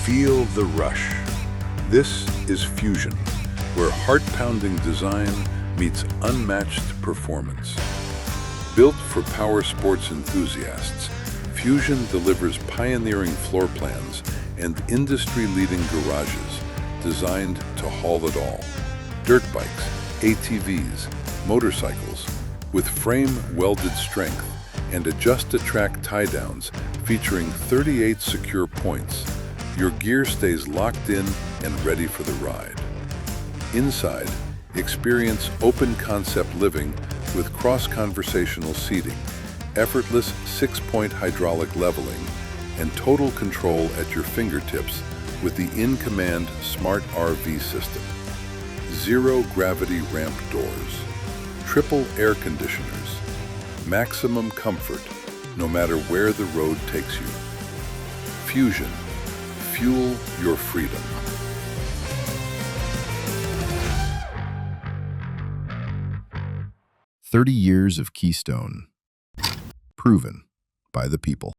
Feel the rush. This is Fuzion, where heart-pounding design meets unmatched performance. Built for power sports enthusiasts, Fuzion delivers pioneering floor plans and industry-leading garages designed to haul it all. Dirt bikes, ATVs, motorcycles, with frame-welded strength and adjust-to-track tie-downs featuring 38 secure points, your gear stays locked in and ready for the ride. Inside, experience open-concept living with cross-conversational seating, effortless 6-point hydraulic leveling, and total control at your fingertips with the in-command smart RV system. Zero-gravity ramp doors, triple air conditioners, maximum comfort no matter where the road takes you. Fuzion, fuel your freedom. "30 years of Keystone, proven by the people."